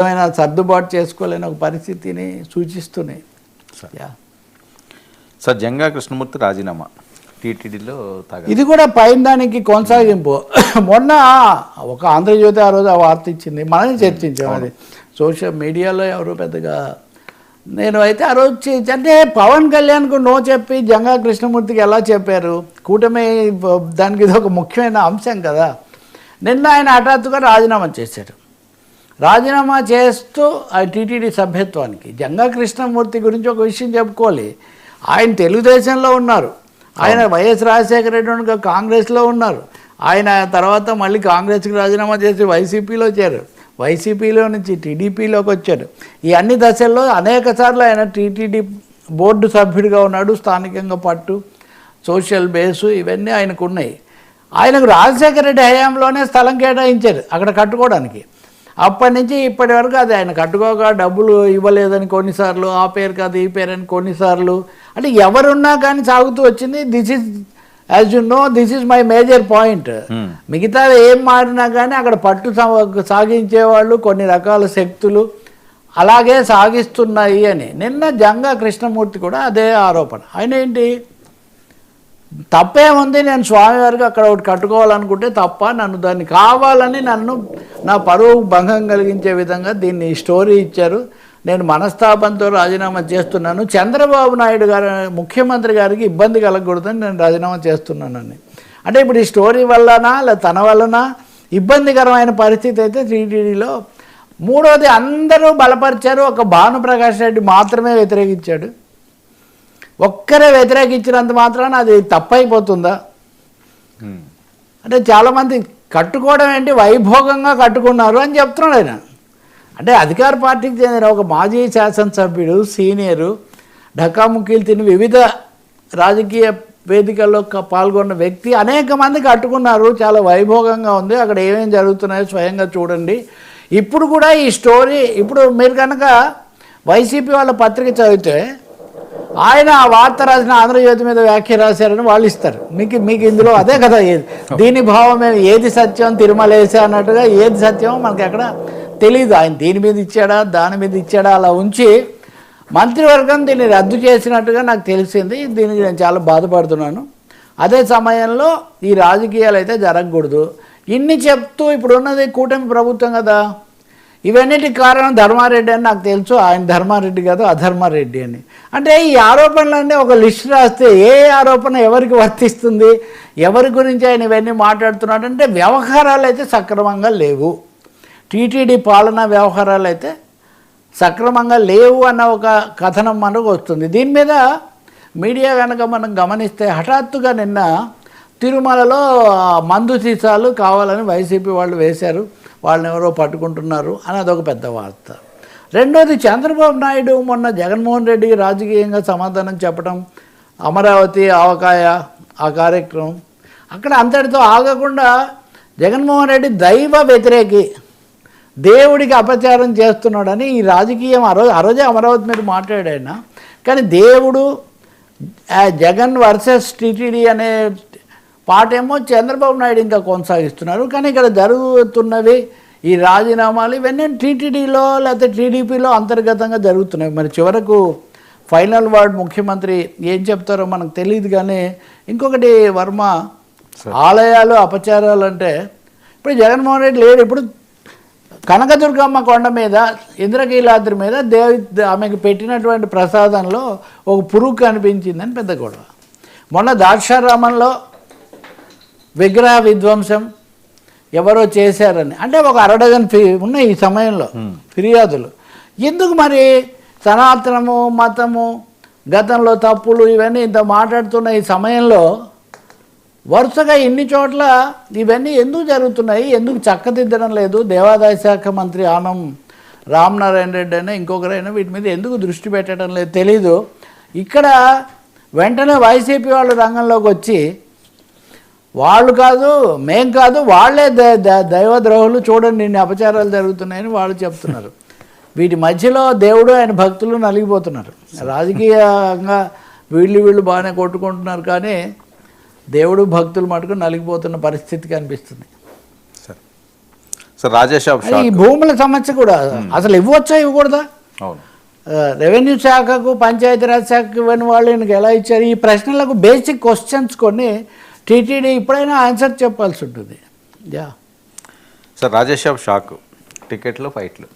ఏమైనా సర్దుబాటు చేసుకోలేని ఒక పరిస్థితిని సూచిస్తున్నాయి. సార్ జంగా కృష్ణమూర్తి రాజీనామా టీటీడీలో ఇది కూడా పైన దానికి కొనసాగింపు. మొన్న ఒక ఆంధ్రజ్యోతి ఆ రోజు ఆ వార్త ఇచ్చింది, మనమే చర్చించాం. అది సోషల్ మీడియాలో ఎవరు పెద్దగా, నేను అయితే ఆ రోజు అంటే పవన్ కళ్యాణ్కు నో చెప్పి జంగా కృష్ణమూర్తికి ఎలా చెప్పారు, కూటమి దానికి ఇది ఒక ముఖ్యమైన అంశం కదా. నిన్న ఆయన హఠాత్తుగా రాజీనామా చేశారు. రాజీనామా చేస్తూ ఆ టీటీడీ సభ్యత్వానికి. జంగా కృష్ణమూర్తి గురించి ఒక విషయం చెప్పుకోవాలి. ఆయన తెలుగుదేశంలో ఉన్నారు, ఆయన వైఎస్ రాజశేఖర రెడ్డి కాంగ్రెస్లో ఉన్నారు. ఆయన తర్వాత మళ్ళీ కాంగ్రెస్కి రాజీనామా చేసి వైసీపీలో చేరారు, వైసీపీలో నుంచి టీడీపీలోకి వచ్చారు. ఈ అన్ని దశల్లో అనేక సార్లు ఆయన టీటీడీ బోర్డు సభ్యుడిగా ఉన్నాడు. స్థానికంగా పట్టు, సోషల్ బేసు ఇవన్నీ ఆయనకు ఉన్నాయి. ఆయనకు రాజశేఖర రెడ్డి హయాంలోనే స్థలం కేటాయించారు అక్కడ కట్టుకోవడానికి. అప్పటి నుంచి ఇప్పటి వరకు అది ఆయన కట్టుకోక డబ్బులు ఇవ్వలేదని కొన్నిసార్లు, ఆ పేరు కాదు ఈ పేరు అని కొన్నిసార్లు, అంటే ఎవరున్నా కానీ సాగుతూ వచ్చింది. This is as you know this is my major point. మిగతా ఏం మారినా కానీ అక్కడ పట్టు సాగించేవాళ్ళు కొన్ని రకాల శక్తులు అలాగే సాగిస్తున్నాయి అని. నిన్న జంగా కృష్ణమూర్తి కూడా అదే ఆరోపణ. ఆయన ఏంటి, తప్పేముంది, నేను స్వామివారికి అక్కడ ఒకటి కట్టుకోవాలనుకుంటే తప్ప, నన్ను దాన్ని కావాలని నన్ను నా పరువు భంగం కలిగించే విధంగా దీన్ని స్టోరీ ఇచ్చారు, నేను మనస్తాపంతో రాజీనామా చేస్తున్నాను, చంద్రబాబు నాయుడు గారు ముఖ్యమంత్రి గారికి ఇబ్బంది కలగకూడదని నేను రాజీనామా చేస్తున్నానని. అంటే ఇప్పుడు ఈ స్టోరీ వల్లనా లేదా తన వలన ఇబ్బందికరమైన పరిస్థితి అయితే టీటీడీలో. మూడోది అందరూ బలపరిచారు, ఒక భానుప్రకాష్ రెడ్డి మాత్రమే వ్యతిరేకించాడు. ఒక్కరే వ్యతిరేకించినంత మాత్రాన అది తప్పైపోతుందా? అంటే చాలామంది కట్టుకోవడం ఏంటి, వైభోగంగా కట్టుకున్నారు అని చెప్తున్నాడు ఆయన. అంటే అధికార పార్టీకి చెందిన ఒక మాజీ శాసనసభ్యుడు, సీనియరు, ఢకాముక్కీలు తిని వివిధ రాజకీయ వేదికల్లో పాల్గొన్న వ్యక్తి అనేక మంది కట్టుకున్నారు, చాలా వైభోగంగా ఉంది, అక్కడ ఏమేమి జరుగుతున్నాయో స్వయంగా చూడండి. ఇప్పుడు కూడా ఈ స్టోరీ, ఇప్పుడు మీరు కనుక వైసీపీ వాళ్ళ పత్రిక చదివితే ఆయన ఆ వార్త రాసిన ఆంధ్రజ్యోతి మీద వ్యాఖ్య రాశారని వాళ్ళు ఇస్తారు మీకు ఇందులో అదే కదా. దీని భావం ఏది సత్యం, తిరుమలేసే అన్నట్టుగా ఏది సత్యమో మనకి ఎక్కడ తెలియదు. ఆయన దీని మీద ఇచ్చాడా దాని మీద ఇచ్చాడా అలా ఉంచి మంత్రివర్గం దీన్ని రద్దు చేసినట్టుగా నాకు తెలిసింది. దీనికి నేను చాలా బాధపడుతున్నాను. అదే సమయంలో ఈ రాజకీయాలు అయితే జరగకూడదు. ఇన్ని చెప్తూ ఇప్పుడున్నది కూటమి ప్రభుత్వం కదా, ఇవన్నిటికి కారణం ధర్మారెడ్డి అని నాకు తెలుసు. ఆయన ధర్మారెడ్డి కాదు అధర్మారెడ్డి అని. అంటే ఈ ఆరోపణలన్నీ ఒక లిస్ట్ రాస్తే ఏ ఆరోపణ ఎవరికి వర్తిస్తుంది, ఎవరి గురించి ఆయన ఇవన్నీ మాట్లాడుతున్నాడు అంటే వ్యవహారాలు అయితే సక్రమంగా లేవు, టీటీడీ పాలనా వ్యవహారాలు అయితే సక్రమంగా లేవు అన్న ఒక కథనం మనకు వస్తుంది. దీని మీద మీడియా కనుక మనం గమనిస్తే హఠాత్తుగా నిన్న తిరుమలలో మందు సీసాలు కావాలని వైసీపీ వాళ్ళు వేశారు, వాళ్ళని ఎవరో పట్టుకుంటున్నారు అని అదొక పెద్ద వార్త. రెండోది చంద్రబాబు నాయుడు మొన్న జగన్మోహన్ రెడ్డికి రాజకీయంగా సమాధానం చెప్పడం, అమరావతి ఆవకాయ ఆ కార్యక్రమం, అక్కడ అంతటితో ఆగకుండా జగన్మోహన్ రెడ్డి దైవ వ్యతిరేకి, దేవుడికి అపచారం చేస్తున్నాడని ఈ రాజకీయం ఆ రోజే అమరావతి మీద మాట్లాడాయన. కానీ దేవుడు జగన్ వర్సెస్ టీటీడీ అనే పాటేమో చంద్రబాబు నాయుడు ఇంకా కొనసాగిస్తున్నారు. కానీ ఇక్కడ జరుగుతున్నవి ఈ రాజీనామాలు ఇవన్నీ టీటీడీలో లేకపోతే టీడీపీలో అంతర్గతంగా జరుగుతున్నాయి. మరి చివరకు ఫైనల్ వర్డ్ ముఖ్యమంత్రి ఏం చెప్తారో మనకు తెలియదు. కానీ ఇంకొకటి వర్మ, ఆలయాలు అపచారాలు అంటే ఇప్పుడు జగన్మోహన్ రెడ్డి లేడు. ఇప్పుడు కనకదుర్గమ్మ కొండ మీద ఇంద్రకీలాద్రి మీద ఆమెకు పెట్టినటువంటి ప్రసాదంలో ఒక పురుగు కనిపించిందని పెద్ద గొడవ. మొన్న ద్రాక్షారామంలో విగ్రహ విధ్వంసం ఎవరో చేశారని, అంటే ఒక అరడజన్ ఉన్నాయి ఈ సమయంలో ఫిర్యాదులు. ఎందుకు మరి సనాతనము మతము గతంలో తప్పులు ఇవన్నీ ఇంత మాట్లాడుతున్న ఈ సమయంలో వరుసగా ఇన్ని చోట్ల ఇవన్నీ ఎందుకు జరుగుతున్నాయి, ఎందుకు చక్కదిద్దడం లేదు? దేవాదాయ శాఖ మంత్రి ఆనం రామనారాయణ రెడ్డి అయినా ఇంకొకరైనా వీటి మీద ఎందుకు దృష్టి పెట్టడం లేదు తెలీదు. ఇక్కడ వెంటనే వైసీపీ వాళ్ళు రంగంలోకి వచ్చి వాళ్ళు కాదు మేం కాదు వాళ్ళే దైవద్రోహులు, చూడండి ఇన్ని అపచారాలు జరుగుతున్నాయని వాళ్ళు చెప్తున్నారు. వీటి మధ్యలో దేవుడు ఆయన భక్తులు నలిగిపోతున్నారు. రాజకీయంగా వీళ్ళు బాగానే కొట్టుకుంటున్నారు, కానీ దేవుడు భక్తులు మటుకు నలిగిపోతున్న పరిస్థితి కనిపిస్తుంది. సార్ రాజేష్ షాప్ ఈ భూముల సమస్య కూడా అసలు ఇవ్వచ్చా ఇవ్వకూడదా? అవును. రెవెన్యూ శాఖకు పంచాయతీరాజ్ శాఖకు ఇవ్వని వాళ్ళు ఈయనకి ఎలా ఇచ్చారు? ఈ ప్రశ్నలకు బేసిక్ క్వశ్చన్స్ కొన్ని టీటీడీ ఇప్పుడైనా ఆన్సర్ చెప్పాల్సి ఉంటుంది. Yeah sir Rajesh shop shock టికెట్లు ఫైట్లు